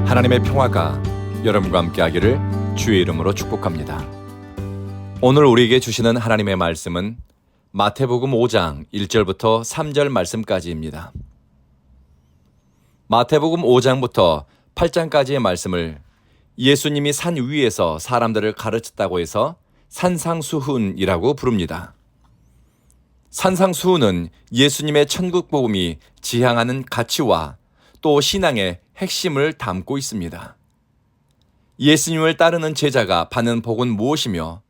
하나님의 평화가 여러분과 함께하기를 주의 이름으로 축복합니다. 오늘 우리에게 주시는 하나님의 말씀은 마태복음 5장 1절부터 3절 말씀까지입니다. 마태복음 5장부터 8장까지의 말씀을 예수님이 산 위에서 사람들을 가르쳤다고 해서 산상수훈이라고 부릅니다. 산상수훈은 예수님의 천국복음이 지향하는 가치와 또 신앙의 핵심을 담고 있습니다. 예수님을 따르는 제자가 받는 복은 무엇이며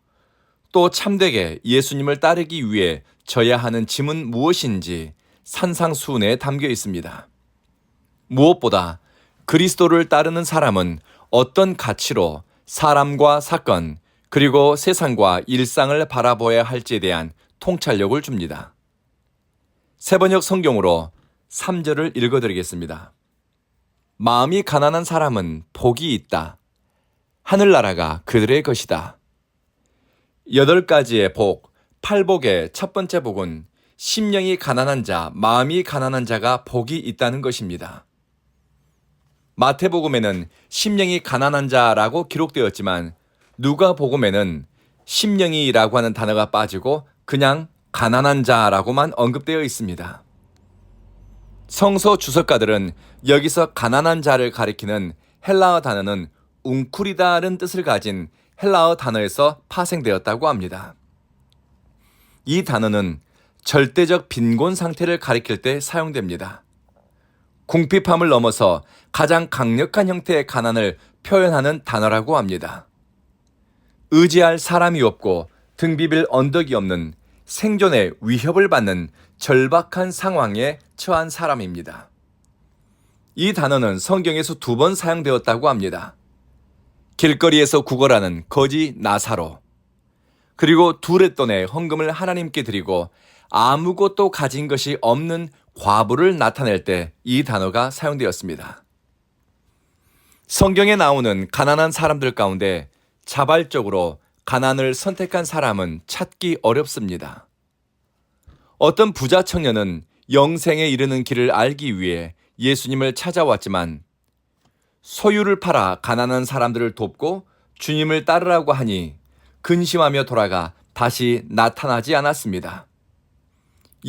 또 참되게 예수님을 따르기 위해 져야 하는 짐은 무엇인지 산상수훈에 담겨 있습니다. 무엇보다 그리스도를 따르는 사람은 어떤 가치로 사람과 사건 그리고 세상과 일상을 바라보아야 할지에 대한 통찰력을 줍니다. 세번역 성경으로 3절을 읽어드리겠습니다. 마음이 가난한 사람은 복이 있다. 하늘나라가 그들의 것이다. 8가지의 복, 8복의 첫 번째 복은 심령이 가난한 자, 마음이 가난한 자가 복이 있다는 것입니다. 마태복음에는 심령이 가난한 자라고 기록되었지만 누가복음에는 심령이라고 하는 단어가 빠지고 그냥 가난한 자라고만 언급되어 있습니다. 성서 주석가들은 여기서 가난한 자를 가리키는 헬라어 단어는 웅쿠리다는 뜻을 가진 헬라어 단어에서 파생되었다고 합니다. 이 단어는 절대적 빈곤 상태를 가리킬 때 사용됩니다. 궁핍함을 넘어서 가장 강력한 형태의 가난을 표현하는 단어라고 합니다. 의지할 사람이 없고 등 비빌 언덕이 없는 생존의 위협을 받는 절박한 상황에 처한 사람입니다. 이 단어는 성경에서 2번 사용되었다고 합니다. 길거리에서 구걸하는 거지 나사로, 그리고 두렛돈의 헌금을 하나님께 드리고 아무것도 가진 것이 없는 과부를 나타낼 때 이 단어가 사용되었습니다. 성경에 나오는 가난한 사람들 가운데 자발적으로 가난을 선택한 사람은 찾기 어렵습니다. 어떤 부자 청년은 영생에 이르는 길을 알기 위해 예수님을 찾아왔지만 소유를 팔아 가난한 사람들을 돕고 주님을 따르라고 하니 근심하며 돌아가 다시 나타나지 않았습니다.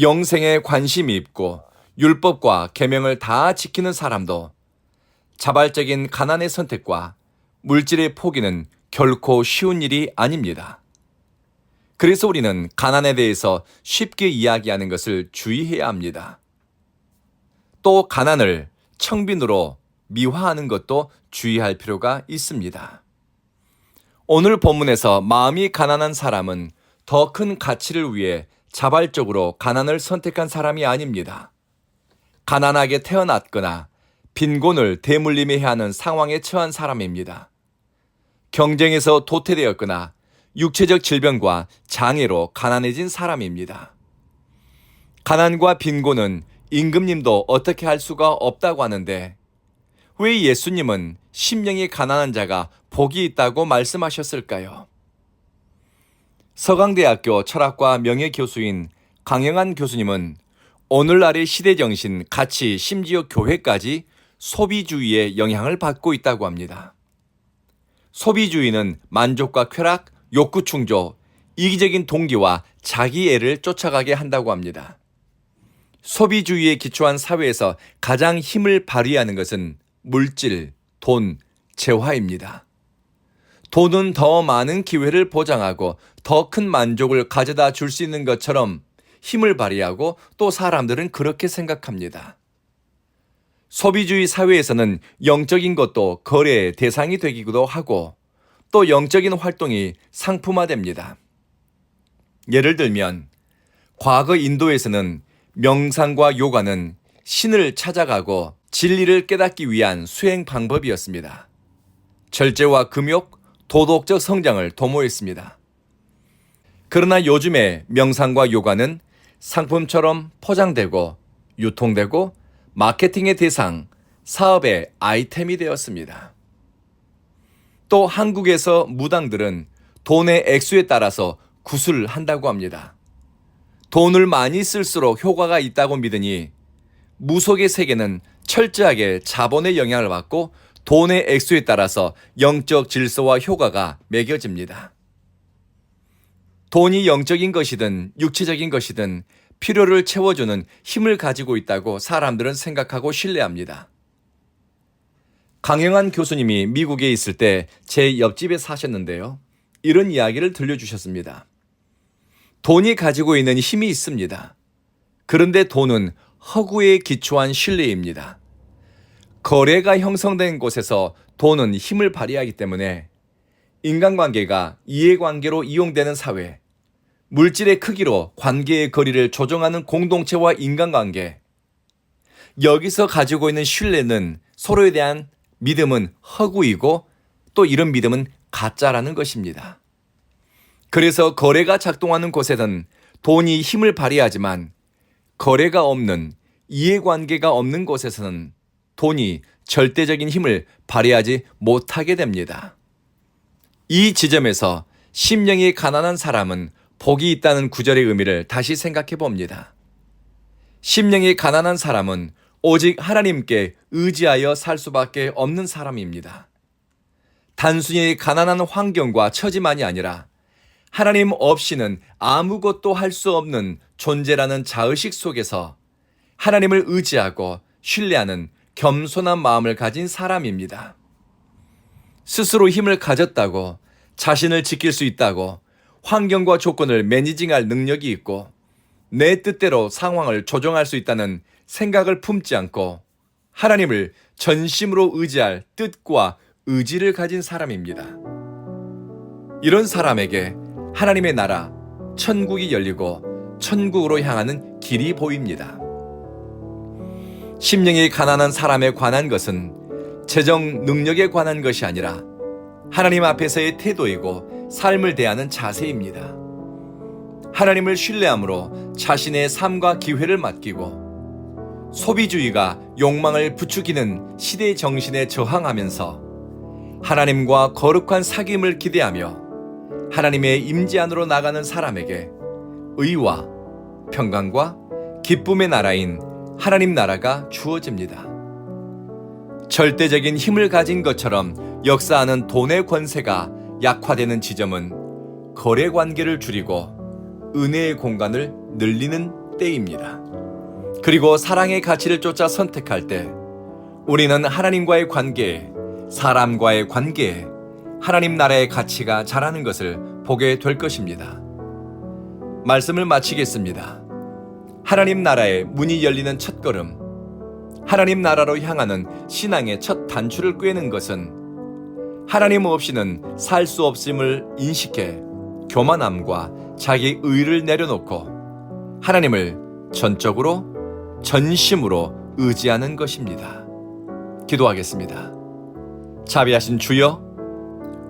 영생에 관심이 있고 율법과 계명을 다 지키는 사람도 자발적인 가난의 선택과 물질의 포기는 결코 쉬운 일이 아닙니다. 그래서 우리는 가난에 대해서 쉽게 이야기하는 것을 주의해야 합니다. 또 가난을 청빈으로 미화하는 것도 주의할 필요가 있습니다. 오늘 본문에서 마음이 가난한 사람은 더 큰 가치를 위해 자발적으로 가난을 선택한 사람이 아닙니다. 가난하게 태어났거나 빈곤을 대물림해야 하는 상황에 처한 사람입니다. 경쟁에서 도태되었거나 육체적 질병과 장애로 가난해진 사람입니다. 가난과 빈곤은 임금님도 어떻게 할 수가 없다고 하는데 왜 예수님은 심령이 가난한 자가 복이 있다고 말씀하셨을까요? 서강대학교 철학과 명예교수인 강영한 교수님은 오늘날의 시대정신, 가치, 심지어 교회까지 소비주의의 영향을 받고 있다고 합니다. 소비주의는 만족과 쾌락, 욕구 충족, 이기적인 동기와 자기애를 쫓아가게 한다고 합니다. 소비주의에 기초한 사회에서 가장 힘을 발휘하는 것은 물질, 돈, 재화입니다. 돈은 더 많은 기회를 보장하고 더 큰 만족을 가져다 줄 수 있는 것처럼 힘을 발휘하고 또 사람들은 그렇게 생각합니다. 소비주의 사회에서는 영적인 것도 거래의 대상이 되기도 하고 또 영적인 활동이 상품화됩니다. 예를 들면 과거 인도에서는 명상과 요가는 신을 찾아가고 진리를 깨닫기 위한 수행 방법이었습니다. 절제와 금욕, 도덕적 성장을 도모했습니다. 그러나 요즘의 명상과 요가는 상품처럼 포장되고 유통되고 마케팅의 대상, 사업의 아이템이 되었습니다. 또 한국에서 무당들은 돈의 액수에 따라서 구술한다고 합니다. 돈을 많이 쓸수록 효과가 있다고 믿으니 무속의 세계는 철저하게 자본의 영향을 받고 돈의 액수에 따라서 영적 질서와 효과가 매겨집니다. 돈이 영적인 것이든 육체적인 것이든 필요를 채워주는 힘을 가지고 있다고 사람들은 생각하고 신뢰합니다. 강영한 교수님이 미국에 있을 때 제 옆집에 사셨는데요. 이런 이야기를 들려주셨습니다. 돈이 가지고 있는 힘이 있습니다. 그런데 돈은 허구에 기초한 신뢰입니다. 거래가 형성된 곳에서 돈은 힘을 발휘하기 때문에 인간관계가 이해관계로 이용되는 사회, 물질의 크기로 관계의 거리를 조정하는 공동체와 인간관계, 여기서 가지고 있는 신뢰는 서로에 대한 믿음은 허구이고 또 이런 믿음은 가짜라는 것입니다. 그래서 거래가 작동하는 곳에는 돈이 힘을 발휘하지만 거래가 없는 이해관계가 없는 곳에서는 돈이 절대적인 힘을 발휘하지 못하게 됩니다. 이 지점에서 심령이 가난한 사람은 복이 있다는 구절의 의미를 다시 생각해 봅니다. 심령이 가난한 사람은 오직 하나님께 의지하여 살 수밖에 없는 사람입니다. 단순히 가난한 환경과 처지만이 아니라 하나님 없이는 아무것도 할 수 없는 존재라는 자의식 속에서 하나님을 의지하고 신뢰하는 겸손한 마음을 가진 사람입니다. 스스로 힘을 가졌다고, 자신을 지킬 수 있다고, 환경과 조건을 매니징할 능력이 있고 내 뜻대로 상황을 조정할 수 있다는 생각을 품지 않고 하나님을 전심으로 의지할 뜻과 의지를 가진 사람입니다. 이런 사람에게 하나님의 나라, 천국이 열리고 천국으로 향하는 길이 보입니다. 심령이 가난한 사람에 관한 것은 재정 능력에 관한 것이 아니라 하나님 앞에서의 태도이고 삶을 대하는 자세입니다. 하나님을 신뢰함으로 자신의 삶과 기회를 맡기고 소비주의가 욕망을 부추기는 시대 정신에 저항하면서 하나님과 거룩한 사귐을 기대하며 하나님의 임재 안으로 나가는 사람에게 의와 평강과 기쁨의 나라인 하나님 나라가 주어집니다. 절대적인 힘을 가진 것처럼 역사하는 돈의 권세가 약화되는 지점은 거래 관계를 줄이고 은혜의 공간을 늘리는 때입니다. 그리고 사랑의 가치를 쫓아 선택할 때 우리는 하나님과의 관계에, 사람과의 관계에 하나님 나라의 가치가 자라는 것을 보게 될 것입니다. 말씀을 마치겠습니다. 하나님 나라의 문이 열리는 첫걸음, 하나님 나라로 향하는 신앙의 첫 단추를 꿰는 것은 하나님 없이는 살 수 없음을 인식해 교만함과 자기 의를 내려놓고 하나님을 전적으로 전심으로 의지하는 것입니다. 기도하겠습니다. 자비하신 주여,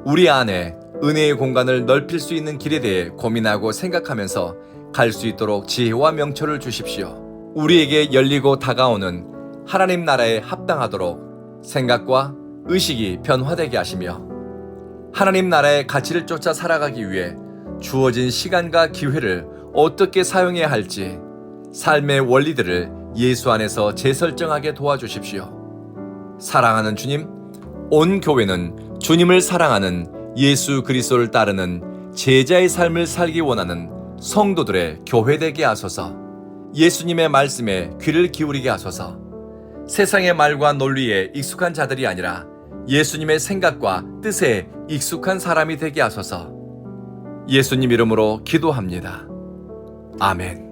우리 안에 은혜의 공간을 넓힐 수 있는 길에 대해 고민하고 생각하면서 갈 수 있도록 지혜와 명철을 주십시오. 우리에게 열리고 다가오는 하나님 나라에 합당하도록 생각과 의식이 변화되게 하시며 하나님 나라의 가치를 쫓아 살아가기 위해 주어진 시간과 기회를 어떻게 사용해야 할지 삶의 원리들을 예수 안에서 재설정하게 도와주십시오. 사랑하는 주님, 온 교회는 주님을 사랑하는 예수 그리스도를 따르는 제자의 삶을 살기 원하는 성도들의 교회 되게 하소서. 예수님의 말씀에 귀를 기울이게 하소서. 세상의 말과 논리에 익숙한 자들이 아니라 예수님의 생각과 뜻에 익숙한 사람이 되게 하소서. 예수님 이름으로 기도합니다. 아멘.